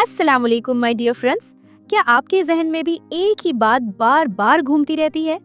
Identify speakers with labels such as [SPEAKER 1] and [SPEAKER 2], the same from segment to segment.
[SPEAKER 1] अस्सलाम वालेकुम my dear friends. क्या आपके जहन में भी एक ही बात बार बार घूमती रहती है?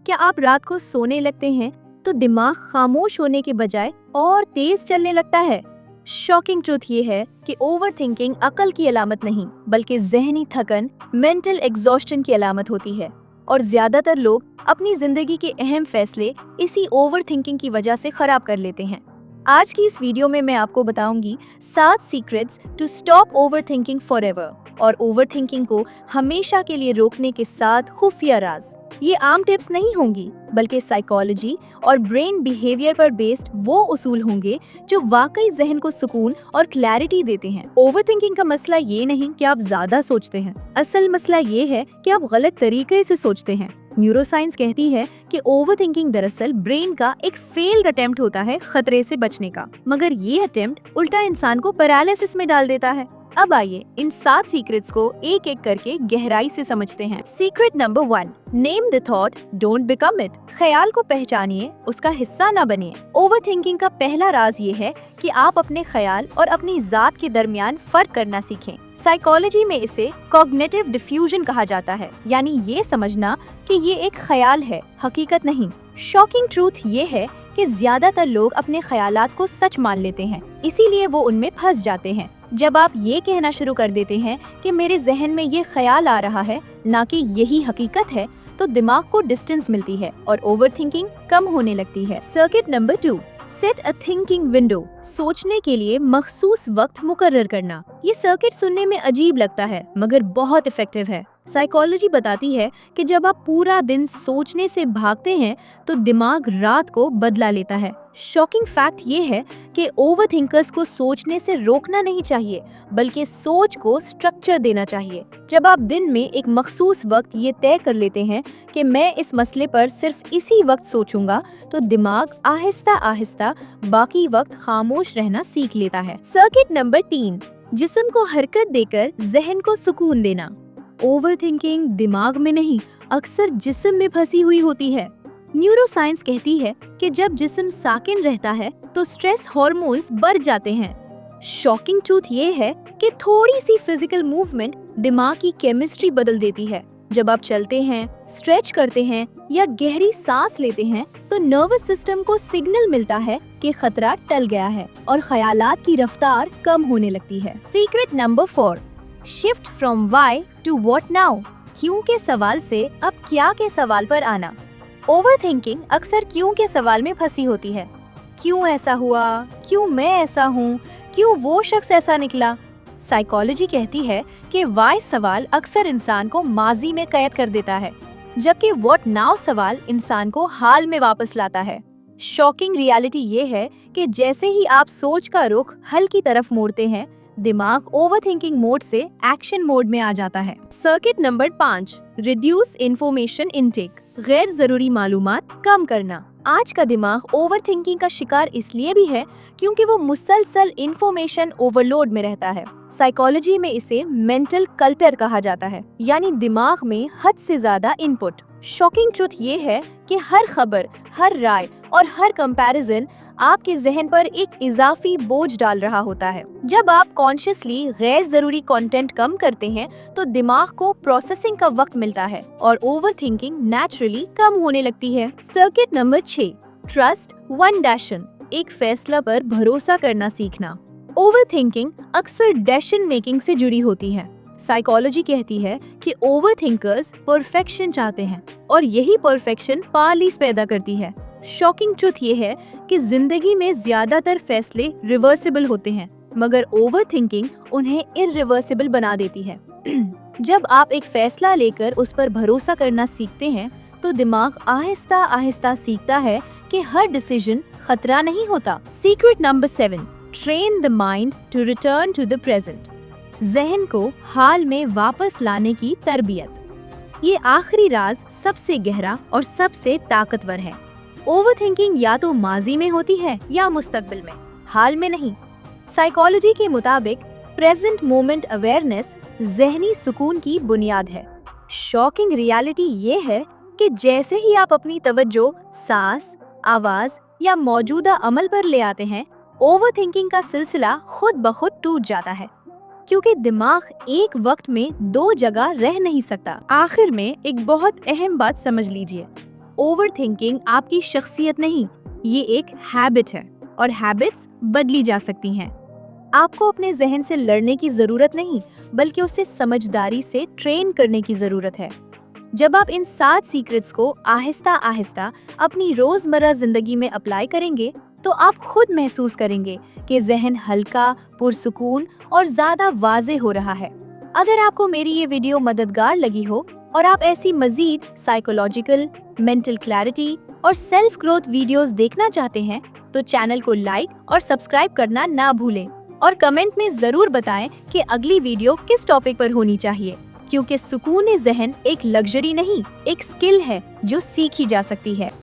[SPEAKER 1] क्या आप रात को सोने लगते हैं तो दिमाग खामोश होने के बजाय और तेज चलने लगता है? शॉकिंग ट्रूथ ये है कि ओवर थिंकिंग अकल की अलामत नहीं बल्कि जहनी थकन, मेंटल एग्जॉस्शन की अलामत होती है और ज्यादातर लोग अपनी जिंदगी के अहम फैसले इसी ओवर थिंकिंग की वजह से खराब कर लेते हैं। आज की इस वीडियो में मैं आपको बताऊंगी 7 secrets to stop overthinking forever और ओवरथिंकिंग को हमेशा के लिए रोकने के 7 खुफिया राज। ये आम टिप्स नहीं होंगी बल्कि साइकोलॉजी और ब्रेन बिहेवियर पर बेस्ड वो उसूल होंगे जो वाकई जहन को सुकून और क्लैरिटी देते हैं। ओवरथिंकिंग का मसला ये नहीं कि आप ज्यादा सोचते हैं, असल मसला ये है कि आप गलत तरीके से सोचते हैं। न्यूरोसाइंस कहती है कि ओवरथिंकिंग दरअसल ब्रेन का एक फेल्ड अटेम्प्ट होता है खतरे से बचने का, मगर ये अटेम्प्ट उल्टा इंसान को पैरालिसिस में डाल देता है। अब आइए इन 7 सीक्रेट्स को एक एक करके गहराई से समझते हैं। Secret number 1, name the thought, don't become it. ख्याल को पहचानिए, उसका हिस्सा न बनिए। ओवरथिंकिंग का पहला राज ये है कि आप अपने ख्याल और अपनी जात के दरमियान फर्क करना सीखें। साइकोलॉजी में इसे कॉग्निटिव डिफ्यूजन कहा जाता है, यानी ये समझना कि ये एक ख्याल है, हकीकत नहीं। शॉकिंग ट्रूथ ये है कि ज्यादातर लोग अपने ख्यालात को सच मान लेते हैं, इसीलिए वो उनमें फंस जाते हैं। जब आप ये कहना शुरू कर देते हैं कि मेरे जहन में ये ख्याल आ रहा है, ना कि यही हकीकत है, तो दिमाग को डिस्टेंस मिलती है और ओवरथिंकिंग कम होने लगती है। Circuit number 2, set a thinking window. सोचने के लिए मखसूस वक्त मुकर्रर करना। ये सर्किट सुनने में अजीब लगता है मगर बहुत इफेक्टिव है। साइकोलॉजी बताती है कि जब आप पूरा दिन सोचने से भागते हैं तो दिमाग रात को बदला लेता है। शॉकिंग फैक्ट ये है कि ओवरथिंकर्स को सोचने से रोकना नहीं चाहिए बल्कि सोच को स्ट्रक्चर देना चाहिए। जब आप दिन में एक मखसूस वक्त ये तय कर लेते हैं कि मैं इस मसले पर सिर्फ इसी वक्त सोचूंगा, तो दिमाग आहिस्ता आहिस्ता बाकी वक्त खामोश रहना सीख लेता है। सर्किट नंबर 3, जिस्म को हरकत देकर जहन को सुकून देना। ओवरथिंकिंग दिमाग में नहीं, अक्सर जिस्म में फंसी हुई होती है। न्यूरोसाइंस कहती है कि जब जिस्म साकिन रहता है तो स्ट्रेस हार्मोन्स बढ़ जाते हैं। शॉकिंग ट्रूथ ये है कि थोड़ी सी फिजिकल मूवमेंट दिमाग की केमिस्ट्री बदल देती है। जब आप चलते हैं, स्ट्रेच करते हैं या गहरी सांस लेते हैं तो नर्वस सिस्टम को सिग्नल मिलता है कि खतरा टल गया है और ख्यालात की रफ्तार कम होने लगती है। Secret number 4, shift from why to what now. क्यों के सवाल से अब क्या के सवाल पर आना। ओवरथिंकिंग अक्सर क्यों के सवाल में फंसी होती है। क्यों ऐसा हुआ, क्यों मैं ऐसा हूँ, क्यों वो शख्स ऐसा निकला। साइकोलॉजी कहती है कि व्हाई सवाल अक्सर इंसान को माजी में कैद कर देता है, जबकि व्हाट नाउ सवाल इंसान को हाल में वापस लाता है। शॉकिंग रियलिटी ये है कि जैसे ही आप सोच का रुख हल की तरफ मोड़ते हैं, दिमाग ओवरथिंकिंग मोड से एक्शन मोड में आ जाता है। Circuit number 5, reduce information intake. गैर जरूरी मालूमात कम करना। आज का दिमाग ओवरथिंकिंग का शिकार इसलिए भी है क्योंकि वो मुसलसल इंफॉर्मेशन ओवरलोड में रहता है। साइकोलॉजी में इसे मेंटल कल्टर कहा जाता है, यानी दिमाग में हद से ज्यादा इनपुट। शॉकिंग ट्रुथ ये है कि हर खबर, हर राय और हर कंपैरिजन आपके जहन पर एक इजाफी बोझ डाल रहा होता है। जब आप कॉन्शियसली गैर जरूरी कंटेंट कम करते हैं तो दिमाग को प्रोसेसिंग का वक्त मिलता है और ओवरथिंकिंग नेचुरली कम होने लगती है। Circuit number 6, trust one decision. एक फैसला पर भरोसा करना सीखना। ओवरथिंकिंग अक्सर डिसीजन मेकिंग से जुड़ी होती है। साइकोलॉजी कहती है कि ओवरथिंकर्स परफेक्शन चाहते हैं और यही परफेक्शन पैरालिसिस पैदा करती है। शॉकिंग ट्रुथ ये है कि जिंदगी में ज्यादातर फैसले रिवर्सिबल होते हैं, मगर ओवरथिंकिंग उन्हें इररिवर्सिबल बना देती है। जब आप एक फैसला लेकर उस पर भरोसा करना सीखते हैं तो दिमाग आहिस्ता आहिस्ता सीखता है कि हर डिसीजन खतरा नहीं होता। Secret number 7, train the mind to return to the present. जहन को हाल में वापस लाने की तरबियत। ये आखिरी राज सबसे गहरा और सबसे ताकतवर है। ओवरथिंकिंग या तो माजी में होती है या मुस्तकबिल में, हाल में नहीं। साइकोलॉजी के मुताबिक प्रेजेंट मोमेंट अवेयरनेस जहनी सुकून की बुनियाद है। शॉकिंग रियलिटी ये है कि जैसे ही आप अपनी तवज्जो सांस, आवाज या मौजूदा अमल पर ले आते हैं, ओवरथिंकिंग का सिलसिला खुद ब खुद टूट जाता है। क्योंकि दिमाग एक वक्त में दो जगह रह नहीं सकता।
[SPEAKER 2] आखिर में एक बहुत अहम बात समझ लीजिए,
[SPEAKER 1] ओवर थिंकिंग आपकी शख्सियत नहीं, ये एक हैबिट है और हैबिट्स बदली जा सकती हैं। आपको अपने जहन से लड़ने की जरूरत नहीं, बल्कि उसे समझदारी से ट्रेन करने की जरूरत है। जब आप इन 7 सीक्रेट्स को आहिस्ता आहिस्ता अपनी रोजमर्रा जिंदगी में अप्लाई करेंगे, तो आप खुद महसूस करेंगे कि जहन हल्का, पुरसुकून और ज्यादा वाज़ेह हो रहा है। अगर आपको मेरी ये वीडियो मददगार लगी हो और आप ऐसी मजीद साइकोलॉजिकल, मेंटल क्लैरिटी और सेल्फ ग्रोथ वीडियोस देखना चाहते हैं, तो चैनल को लाइक और सब्सक्राइब करना ना भूलें और कमेंट में जरूर बताएं कि अगली वीडियो किस टॉपिक पर होनी चाहिए, क्योंकि सुकून ज़हन एक लग्जरी नहीं, एक स्किल है जो सीखी जा सकती है।